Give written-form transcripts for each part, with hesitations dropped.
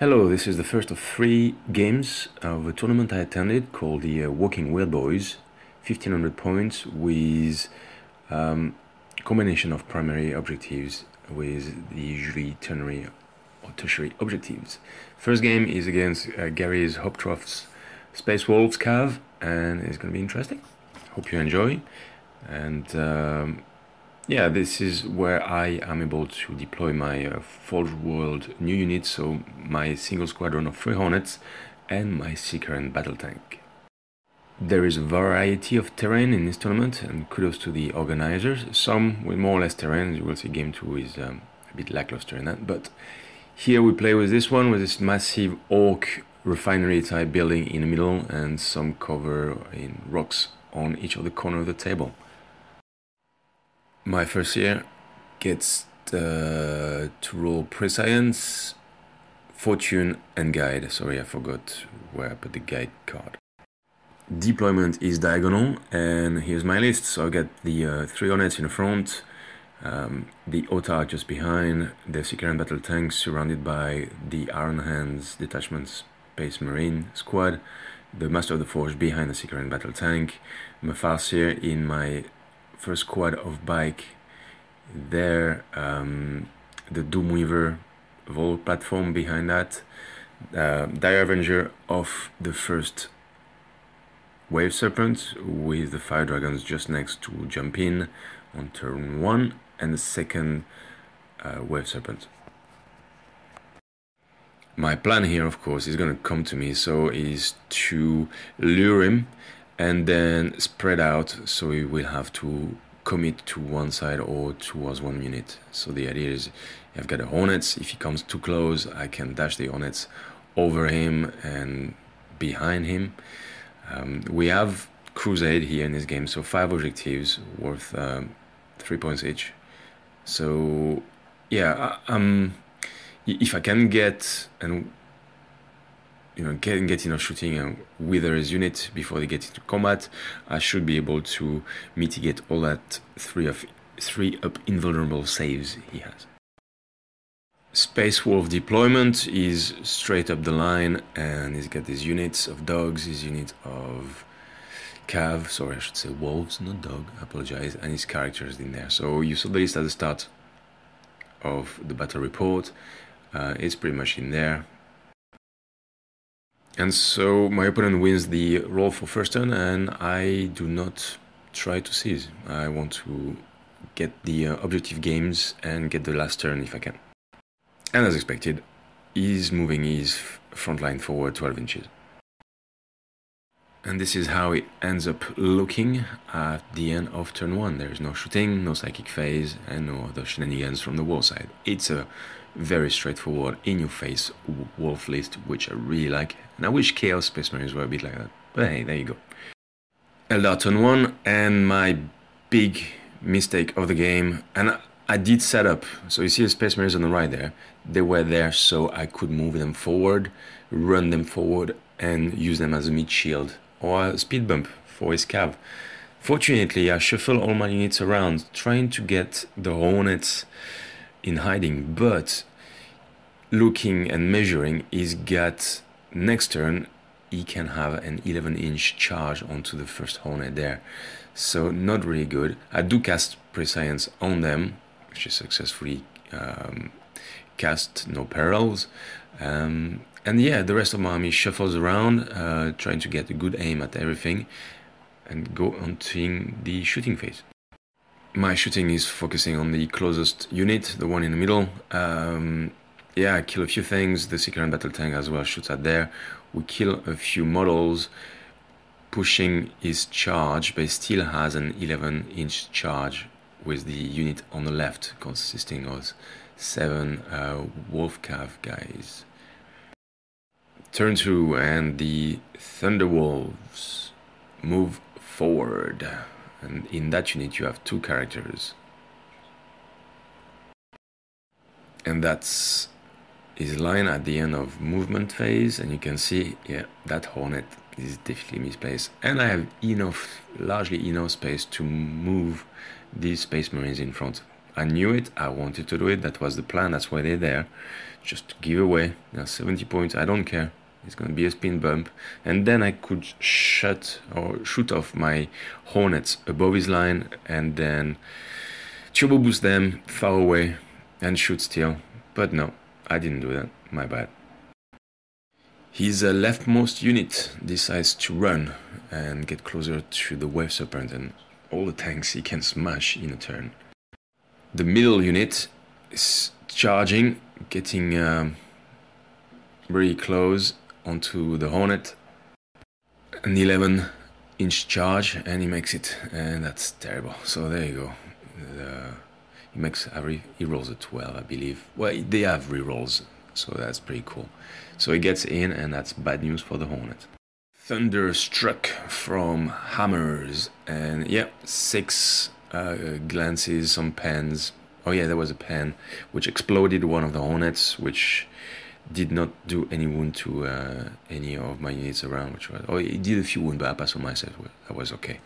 Hello, this is the first of 3 games of a tournament I attended called the Walking Weird Boyz, 1500 points with combination of primary objectives with the usually ternary or tertiary objectives. First game is against Gary's Hoptroph's Space Wolves Cav, and it's going to be interesting. Hope you enjoy. And yeah, this is where I am able to deploy my Forge World new unit, so my single squadron of 3 Hornets and my Seeker and Battle Tank. There is a variety of terrain in this tournament, and kudos to the organizers. Some with more or less terrain. You will see game 2 is a bit lackluster in that, but here we play with this one, with this massive orc refinery type building in the middle and some cover in rocks on each of the corner of the table. My first here gets to roll Prescience, Fortune and Guide. Sorry, I forgot where I put the Guide card. Deployment is diagonal, and here's my list. So I get the 3 Hornets in the front, the Otar just behind, the Seeker and Battle Tank surrounded by the Iron Hands Detachment Space Marine squad, the Master of the Forge behind the Seeker and Battle Tank, my Farseer in my first squad of bike there, the Doomweaver Vol platform behind that, Dire Avenger of the first Wave Serpent with the Fire Dragons just next to jump in on turn 1, and the second Wave Serpent. My plan here, of course, is going to come to me, so is to lure him and then spread out, so we will have to commit to one side or towards one unit. So the idea is, I've got the Hornets. If he comes too close, I can dash the Hornets over him and behind him. We have Crusade here in this game, so 5 objectives worth 3 points each. So yeah, if I can get and get enough shooting and wither his unit before they get into combat, I should be able to mitigate all that 3 up invulnerable saves he has. Space Wolf deployment is straight up the line, and he's got his units of dogs, his unit of cav, sorry I should say wolves, not dog, I apologize, and his characters in there. So you saw the list at the start of the battle report, it's pretty much in there. And so my opponent wins the roll for first turn, and I do not try to seize. I want to get the objective games and get the last turn if I can. And as expected, he's moving his front line forward 12 inches. And this is how it ends up looking at the end of turn 1. There is no shooting, no psychic phase, and no other shenanigans from the war side. It's a very straightforward, in-your-face wolf list, which I really like. And I wish Chaos Space Marines were a bit like that. But hey, there you go. Eldar turn 1, and my big mistake of the game, and I did set up, so you see the Space Marines on the right there, they were there so I could move them forward, run them forward, and use them as a mid shield or a speed bump for his cav. Fortunately, I shuffle all my units around, trying to get the Hornets in hiding, but looking and measuring, he's got next turn he can have an 11-inch charge onto the first Hornet there, so not really good. I do cast Prescience on them, which is successfully cast, no perils, and yeah, the rest of my army shuffles around, trying to get a good aim at everything and go on to the shooting phase. My shooting is focusing on the closest unit, the one in the middle. Yeah, I kill a few things. The Seeker and Battle Tank as well shoots at there. We kill a few models, pushing his charge, but he still has an 11-inch charge with the unit on the left, consisting of 7 Wolf Cav guys. Turn 2, and the Thunderwolves move forward. And in that unit you have 2 characters. And that's his line at the end of movement phase, and you can see, yeah, that Hornet is definitely misplaced. And I have largely enough space to move these Space Marines in front. I knew it, I wanted to do it, that was the plan, that's why they're there. Just to give away, 70 points, I don't care. It's gonna be a spin bump. And then I could shoot off my Hornets above his line and then turbo boost them far away and shoot still. But no, I didn't do that, my bad. His leftmost unit decides to run and get closer to the Wave Serpent and all the tanks he can smash in a turn. The middle unit is charging, getting very close onto the Hornet. An 11-inch charge, and he makes it, and that's terrible. So there you go. He rolls a 12, I believe. Well, they have rerolls, so that's pretty cool. So he gets in, and that's bad news for the Hornet. Thunderstruck from hammers, and yeah, 6 glances, some pens. Oh yeah, there was a pen which exploded one of the Hornets, which did not do any wound to any of my units around. It did a few wounds, but I passed on myself. That was okay.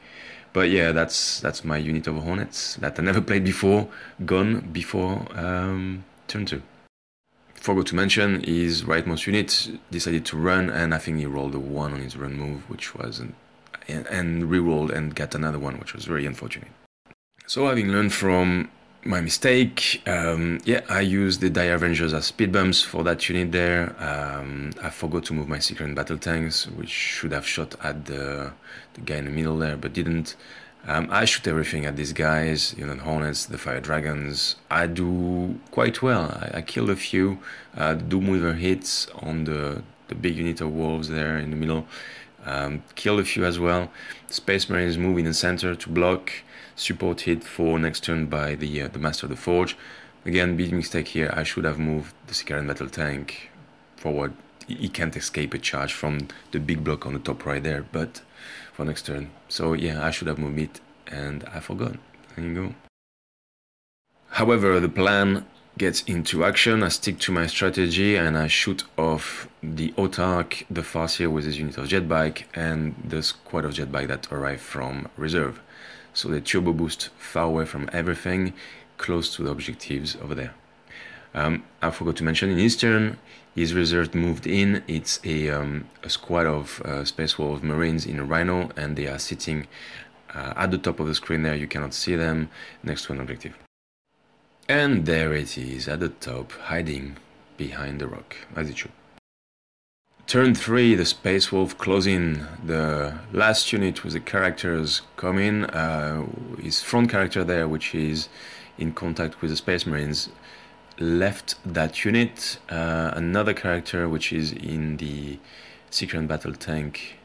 But yeah, that's my unit of Hornets that I never played before, gone before turn 2. Forgot to mention, his rightmost unit decided to run, and I think he rolled a 1 on his run move, which was and re-rolled and got another one, which was very unfortunate. So having learned from my mistake, I used the Dire Avengers as speed bumps for that unit there. I forgot to move my secret battle tanks, which should have shot at the guy in the middle there, but didn't. I shoot everything at these guys, the Hornets, the Fire Dragons. I do quite well. I killed a few. Doomweaver hits on the big unit of wolves there in the middle. Killed a few as well. Space Marines move in the center to block. Support hit for next turn by the Master of the Forge. Again, big mistake here. I should have moved the Sicarian Battle Tank forward. He can't escape a charge from the big block on the top right there, but for next turn. So yeah, I should have moved it, and I forgot. There you go. However, the plan gets into action. I stick to my strategy, and I shoot off the Autarch, the Farseer with his unit of Jetbike, and the squad of Jetbike that arrive from reserve. So they turbo boost far away from everything, close to the objectives over there. I forgot to mention, in his turn, his reserve moved in. It's a squad of Space Wolf Marines in a Rhino, and they are sitting at the top of the screen there. You cannot see them, next to an objective. And there it is, at the top, hiding behind the rock, as it should. Turn 3, the Space Wolf close in. The last unit with the characters come in. His front character there, which is in contact with the Space Marines, left that unit. Another character, which is in the Secret Battle Tank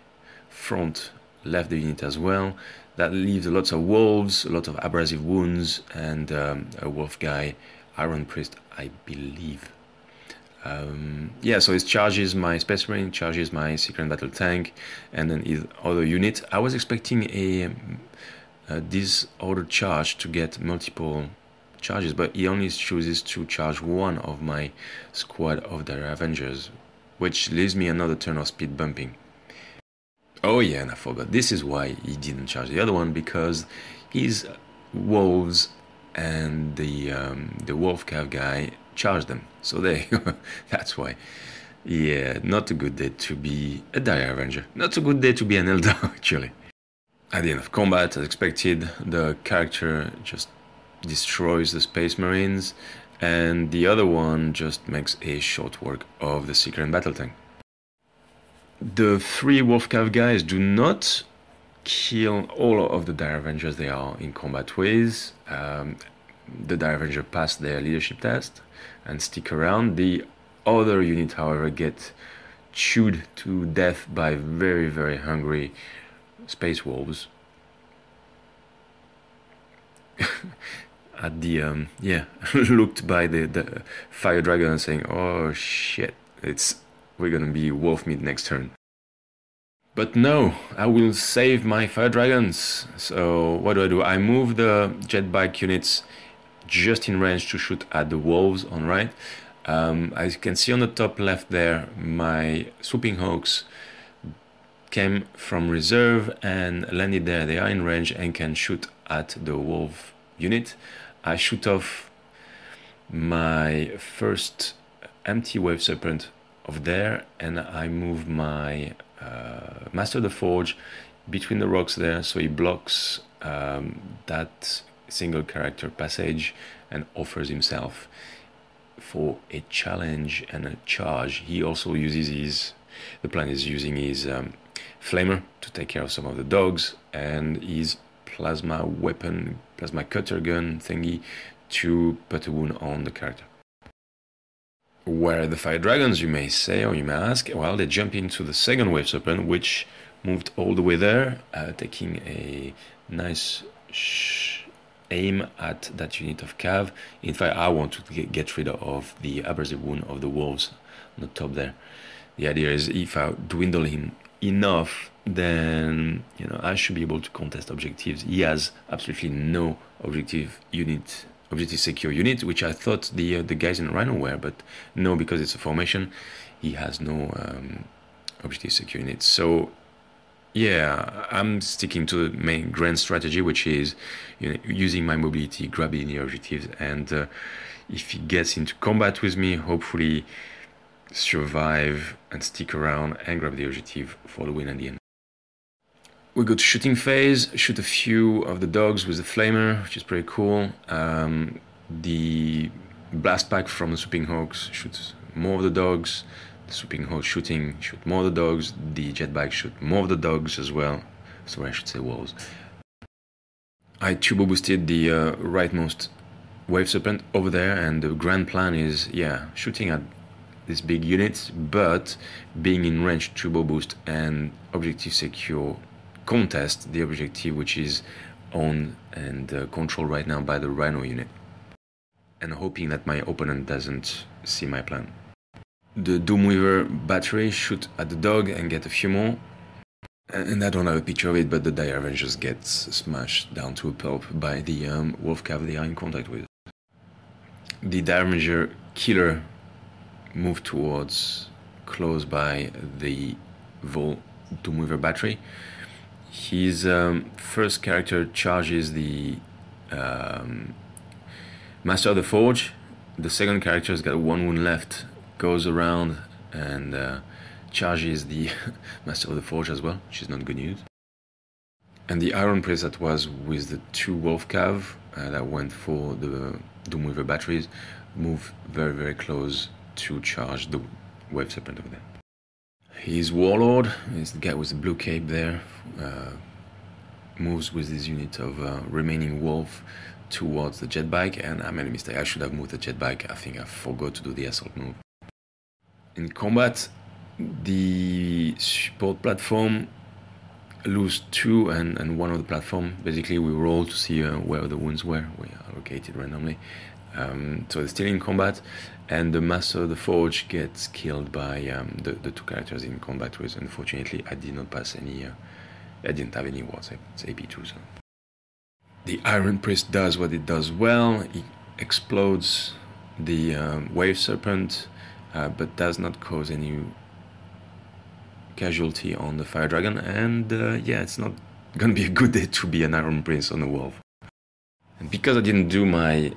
front, left the unit as well. That leaves lots of wolves, a lot of abrasive wounds, and a wolf guy, Iron Priest, I believe. So it charges my Space Marine, charges my Secret Battle Tank, and then his other unit. I was expecting a disordered charge to get multiple charges, but he only chooses to charge one of my squad of Dire Avengers, which leaves me another turn of speed bumping. Oh yeah, and I forgot. This is why he didn't charge the other one, because his wolves and the wolf cav guy charged them. So there you go. That's why. Yeah, not a good day to be a Dire Avenger. Not a good day to be an Eldar, actually. At the end of combat, as expected, the character just destroys the Space Marines, and the other one just makes a short work of the Secret Battle Tank. The 3 Wolfcav guys do not kill all of the Dire Avengers they are in combat with. The Dire Avenger pass their leadership test and stick around. The other unit, however, get chewed to death by very, very hungry space wolves. At the looked by the fire dragon saying, "Oh shit, we're gonna be wolf meat next turn." But no, I will save my fire dragons. So what do? I move the jet bike units just in range to shoot at the wolves on right. As you can see on the top left there, my swooping hawks came from reserve and landed there. They are in range and can shoot at the wolf unit. I shoot off my first empty wave serpent over there, and I move my Master of the Forge between the rocks there, so he blocks that single character passage and offers himself for a challenge and a charge. He also uses the plan is using his flamer to take care of some of the dogs, and his plasma weapon, plasma cutter gun thingy, to put a wound on the character. Where are the fire dragons, you may say, or you may ask? Well, they jump into the second wave serpent, which moved all the way there, taking a nice aim at that unit of cav. In fact, I want to get rid of the abrasive wound of the wolves on the top there. The idea is, if I dwindle him enough, then I should be able to contest objectives. He has absolutely no objective secure unit, which I thought the guys in Rhino were, but no, because it's a formation, he has no objective secure unit. So yeah, I'm sticking to the main grand strategy, which is using my mobility, grabbing the objectives, and if he gets into combat with me, hopefully survive and stick around and grab the objective for the win at the end. We go to shooting phase, shoot a few of the dogs with the flamer, which is pretty cool. The blast pack from the swooping hawks shoots more of the dogs. The swooping hawks shoot more of the dogs. The jetbike shoot more of the dogs as well. Sorry, I should say wolves. I turbo boosted the rightmost wave serpent over there, and the grand plan is, shooting at this big unit, but being in range turbo boost and objective secure contest the objective, which is owned and controlled right now by the Rhino unit, and hoping that my opponent doesn't see my plan. The Doomweaver battery shoot at the dog and get a few more, and I don't have a picture of it, but the Dire Avengers gets smashed down to a pulp by the wolf cav they are in contact with. The Dire Avenger killer moved towards close by the Vol Doomweaver battery. His first character charges the Master of the Forge. The second character's got one wound left, goes around and charges the Master of the Forge as well, which is not good news. And the Iron Priest that was with the two Wolf Cav that went for the Doomweaver batteries moved very, very close to charge the Wave Serpent over there. His Warlord is the guy with the blue cape there, moves with his unit of remaining wolf towards the jet bike, and I made a mistake. I should have moved the jet bike. I think I forgot to do the assault move. In combat, the support platform lose two, and one of the platform, basically we roll to see where the wounds were. We are located randomly. So they're still in combat, and the Master of the Forge gets killed by the two characters in combat with. Unfortunately, I did not pass any, I didn't have any wards, it's AP2. So. The Iron Priest does what it does well. It explodes the Wave Serpent, but does not cause any casualty on the Fire Dragon, and yeah, it's not gonna be a good day to be an Iron Prince on a wolf. And because I didn't do my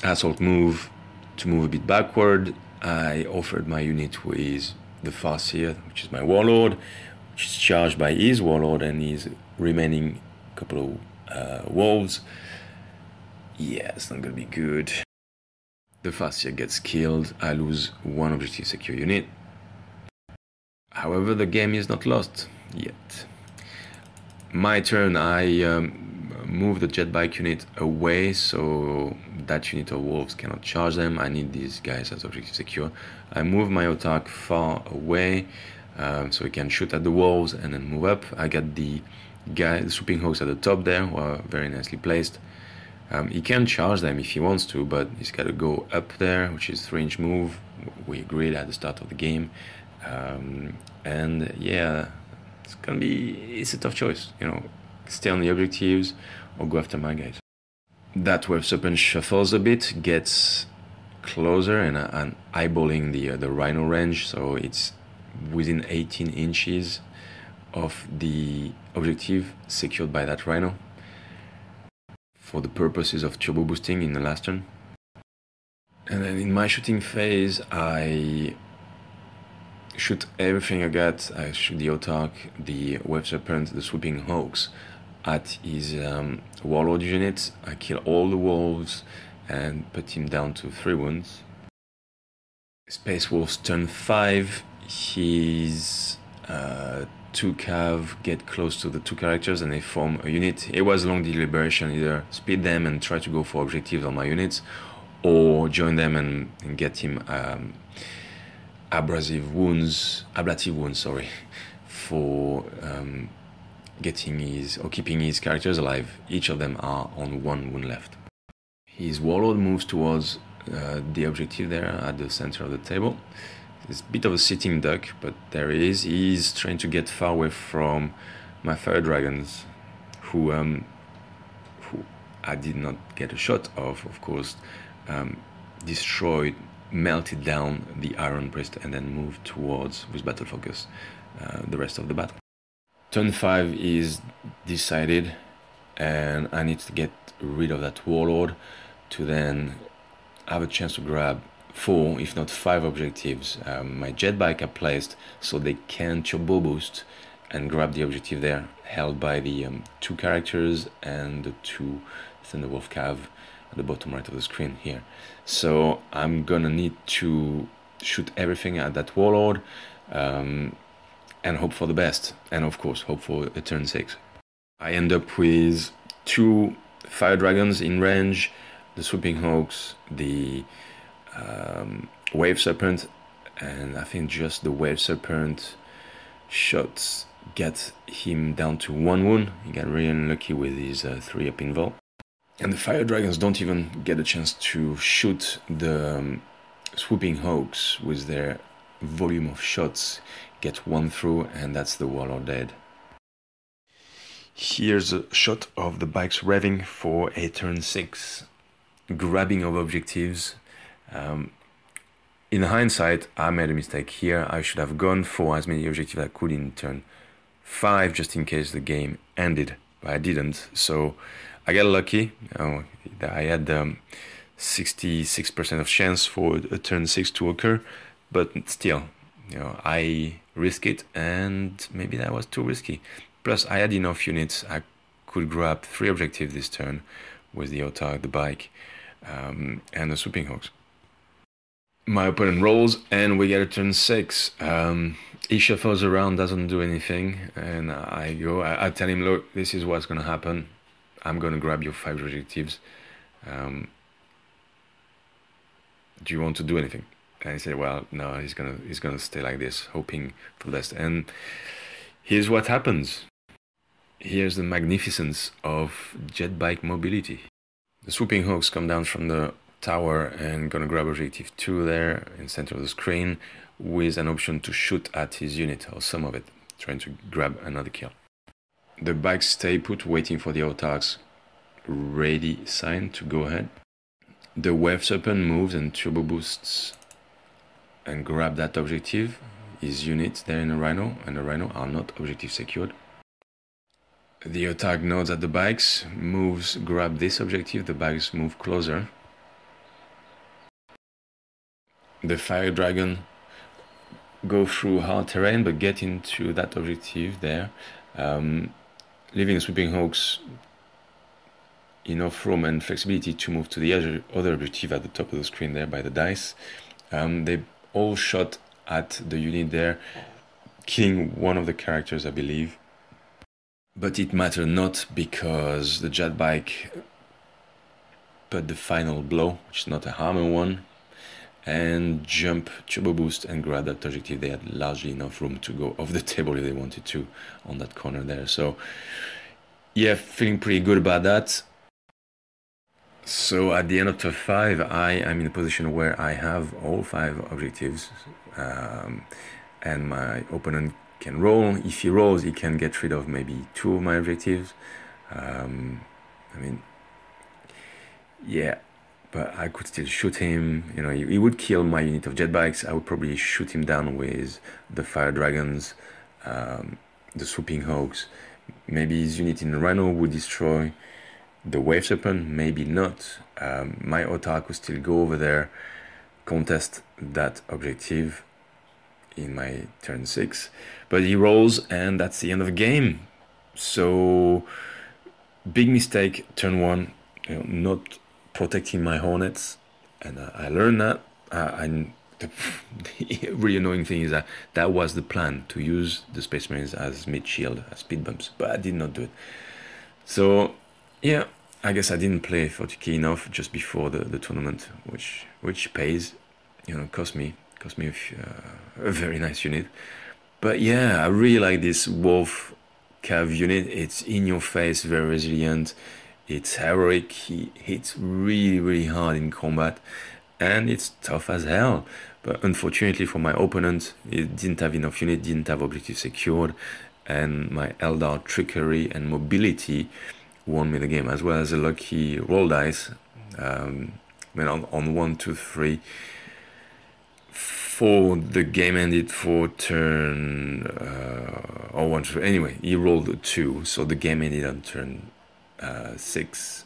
assault move to move a bit backward, I offered my unit with the Farseer, which is my Warlord, which is charged by his Warlord and his remaining couple of wolves. Yeah, it's not gonna be good. The Farseer gets killed, I lose one objective secure unit. However, the game is not lost yet. My turn, I move the jet bike unit away so that unit of wolves cannot charge them. I need these guys as objective secure. I move my autark far away so he can shoot at the wolves and then move up. I got the guy, the swooping hawks at the top there, who are very nicely placed. He can charge them if he wants to, but he's got to go up there, which is 3-inch move. We agreed at the start of the game. And yeah, it's a tough choice, you know, stay on the objectives or go after my guys. That Wave Serpent shuffles a bit, gets closer, and I'm eyeballing the Rhino range, so it's within 18 inches of the objective secured by that Rhino. for the purposes of turbo boosting in the last turn. And then in my shooting phase, I shoot everything I got. I shoot the Autarch, the Wave Serpent, the Swooping Hawks at his Warlord unit. I kill all the wolves and put him down to 3 wounds. Space Wolves turn 5. His 2 cav get close to the 2 characters and they form a unit. It was a long deliberation, either split them and try to go for objectives on my units, or join them and get him ablative wounds, for getting his or keeping his characters alive. Each of them are on 1 wound left. His Warlord moves towards the objective there at the center of the table. It's a bit of a sitting duck, but there he is. He's trying to get far away from my fire dragons, who I did not get a shot of course. Destroyed, melted down the Iron Priest, and then moved towards, with battle focus, the rest of the battle. Turn 5 is decided, and I need to get rid of that Warlord to then have a chance to grab 4, if not 5 objectives. My jet bike are placed so they can turbo boost and grab the objective there, held by the 2 characters and the 2 Thunderwolf cav at the bottom right of the screen here. So I'm gonna need to shoot everything at that Warlord and hope for the best, and of course hope for a turn 6. I end up with 2 fire dragons in range, the Swooping Hawks, the Wave Serpent, and I think just the Wave Serpent shots get him down to 1 wound. He got really unlucky with his 3 up invul. And the Fire Dragons don't even get a chance to shoot the Swooping Hawks with their volume of shots. Get 1 through, and that's the Warlord dead. Here's a shot of the bikes revving for a turn 6. Grabbing of objectives. In hindsight, I made a mistake here. I should have gone for as many objectives as I could in turn 5, just in case the game ended, but I didn't. So I got lucky. I had 66% of chance for a turn 6 to occur, but still, I risk it, and maybe that was too risky. Plus, I had enough units. I could grab 3 objectives this turn with the Autarch, the bike, and the Swooping Hawks. My opponent rolls, and we get a turn 6. He shuffles around, doesn't do anything, and I tell him, look, this is what's going to happen. I'm going to grab your 5 objectives. Do you want to do anything? And he said, well, no, he's gonna stay like this, hoping for the best. And here's what happens. Here's the magnificence of jet bike mobility. The Swooping Hawks come down from the tower and gonna grab objective 2 there in the center of the screen, with an option to shoot at his unit, or some of it, trying to grab another kill. The bikes stay put, waiting for the Autarch's ready sign to go ahead. The Wave Serpent moves and turbo boosts and grab that objective. His units there in the Rhino, and the Rhino are not objective secured. The Autarch nods at the bikes, moves, grab this objective, the bikes move closer. The Fire Dragon go through hard terrain but get into that objective there, leaving the Swooping Hawks enough room and flexibility to move to the other objective at the top of the screen there by the dice. They all shot at the unit there, killing one of the characters, I believe. But it mattered not, because the jet bike put the final blow, which is not a hammer one, and jump, turbo boost, and grab that objective. They had largely enough room to go off the table if they wanted to on that corner there. So yeah, feeling pretty good about that. So at the end of turn 5, I am in a position where I have all 5 objectives, and my opponent can roll. If he rolls, he can get rid of maybe 2 of my objectives. I mean, yeah, but I could still shoot him. He would kill my unit of jet bikes. I would probably shoot him down with the Fire Dragons, the Swooping Hawks. Maybe his unit in the Rhino would destroy. The Wave Serpent, maybe not. My Otar could still go over there, contest that objective in my turn 6, but he rolls and that's the end of the game. So big mistake turn 1, not protecting my Hornets, and I learned that. The really annoying thing is that that was the plan, to use the Space Marines as mid shield, as speed bumps, but I did not do it. So yeah, I guess I didn't play 40k enough just before the tournament, which pays, cost me a very nice unit. But yeah, I really like this Wolf Cav unit. It's in your face, very resilient. It's heroic. He hits really hard in combat, and it's tough as hell. But unfortunately for my opponent, it didn't have enough unit, didn't have objective secured, and my Eldar trickery and mobility won me the game, as well as a lucky roll dice. Went on 1, 2, 3. For the game ended for turn or 1, 2. Anyway, he rolled a 2, so the game ended on turn 6,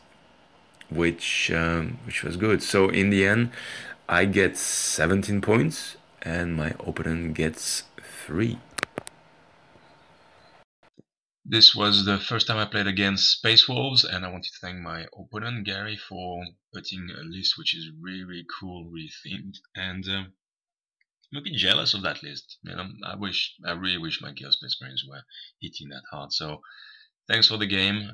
which was good. So in the end, I get 17 points, and my opponent gets 3. This was the first time I played against Space Wolves, and I wanted to thank my opponent Gary for putting a list which is really cool, really themed, and I'm a bit jealous of that list. I really wish my Chaos Space Marines were hitting that hard. So thanks for the game.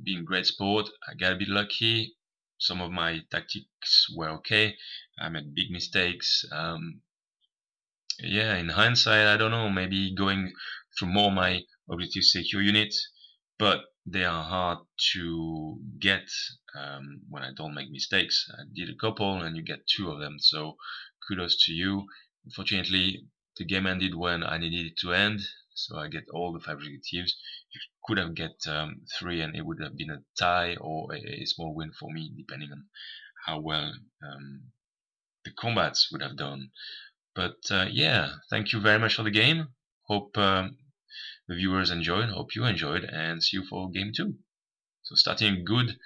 Been great sport. I got a bit lucky. Some of my tactics were okay. I made big mistakes. Yeah, in hindsight, I don't know, maybe going through more my objective secure units, but they are hard to get when I don't make mistakes. I did a couple and you get 2 of them, so kudos to you. Unfortunately, the game ended when I needed it to end, so I get all the 5 objectives. You could have get 3 and it would have been a tie or a small win for me, depending on how well the combats would have done. But yeah, thank you very much for the game. Hope the viewers enjoyed. Hope you enjoyed, and see you for game 2. So starting a good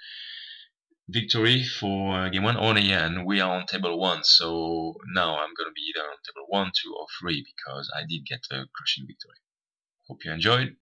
victory for game 1. Oh yeah, and we are on table 1. So now I'm gonna be either on table 1, 2, or 3 because I did get a crushing victory. Hope you enjoyed.